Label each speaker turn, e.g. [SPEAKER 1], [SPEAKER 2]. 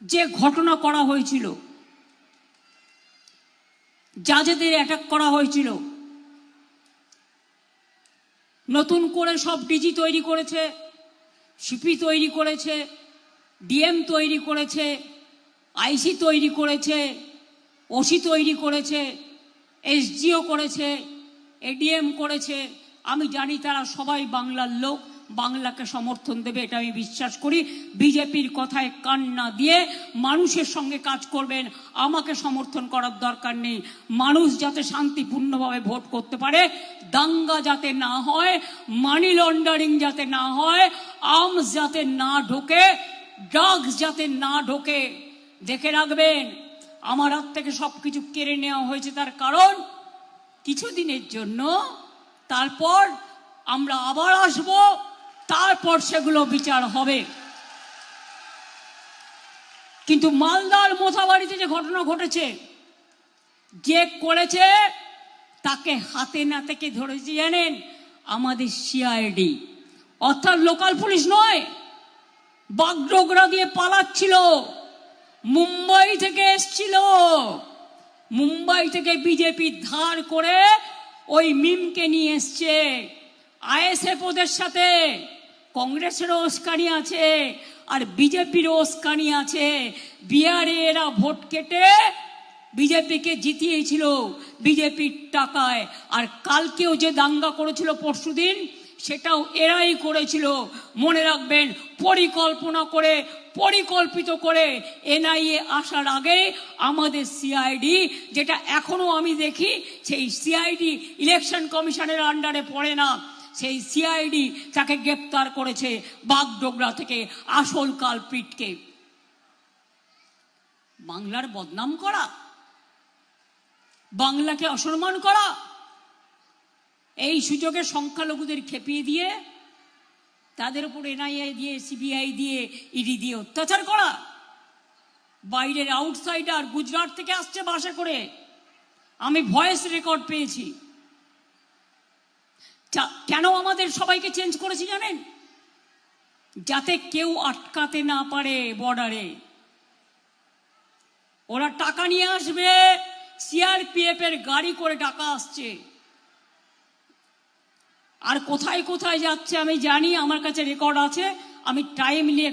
[SPEAKER 1] যে ঘটনা করা হয়েছিল, যাদের অ্যাটাক করা হয়েছিল, নতুন করে সব ডিজি তৈরি করেছে, সিপি তৈরি করেছে, ডিএম তৈরি করেছে, আইসি তৈরি করেছে, ওসি তৈরি করেছে, এসডিও করেছে, এডিএম করেছে। আমি জানি তারা সবাই বাংলার লোক, বাংলাকে সমর্থন দেবে, এটা আমি বিশ্বাস করি। বিজেপির কথায় কান না দিয়ে মানুষের সঙ্গে কাজ করবেন। আমাকে সমর্থন করার দরকার নেই। মানুষ যাতে শান্তিপূর্ণভাবে ভোট করতে পারে, দাঙ্গা যাতে না হয়, মানি লন্ডারিং যাতে না হয়, আর্মস যাতে না ঢোকে, ড্রাগস যাতে না ঢোকে। দেখে রাখবেন, আমার হাত থেকে সবকিছু কেড়ে নেওয়া হয়েছে তার কারণ কিছুদিনের জন্য, তারপর আমরা আবার আসব, তারপর সেগুলো বিচার হবে। কিন্তু মালদার মোথাবাড়িতে যে ঘটনা ঘটেছে, যে করেছে তাকে হাতে নাতে কে ধরেছে জানেন? আমাদের সিআইডি, অর্থাৎ লোকাল পুলিশ নয়, বাগডোগরা দিয়ে পালাচ্ছিল, মুম্বাই থেকে এসছিল। মুম্বাই থেকে বিজেপি ধার করে ওই মিমকে নিয়ে এসছে। আইএসএফ ওদের সাথে, কংগ্রেসেরও উস্কানি আছে আর বিজেপিরও উস্কানি আছে। বিহারে এরা ভোট কেটে বিজেপিকে জিতিয়েছিল বিজেপির টাকায়। আর কালকেও যে দাঙ্গা করেছিল পরশুদিন, সেটাও এরাই করেছিল। মনে রাখবেন, পরিকল্পনা করে, পরিকল্পিত করে এনআইএ আসার আগে আমাদের সিআইডি, যেটা এখনো আমি দেখি সেই সিআইডি ইলেকশন কমিশনের আন্ডারে পড়ে না, সেই সিআইডি তাকে গ্রেপ্তার করেছে বাগডোগরা থেকে, আসল কালপ্রিটকে। বাংলার বদনাম করা, বাংলাকে অসম্মান করা, এই সুযোগে সংখ্যালঘুদের খেপিয়ে দিয়ে তাদের উপর এনআইএ দিয়ে, সিবিআই দিয়ে, ইডি দিয়ে অত্যাচার করা। বাইরের আউটসাইডার গুজরাট থেকে আসছে বাসে করে, আমি ভয়েস রেকর্ড পেয়েছি। কেন আমাদের সবাইকে চেঞ্জ করেছি জানেন? যাতে কেউ আটকাতে না পারে বর্ডারে। ওরা টাকা নিয়ে আসবে, সিআরপিএফ এর গাড়ি করে টাকা আসছে। আর কোথায় কোথায় যাচ্ছে আমি জানি, আমার কাছে রেকর্ড আছে, আমি টাইম নিয়ে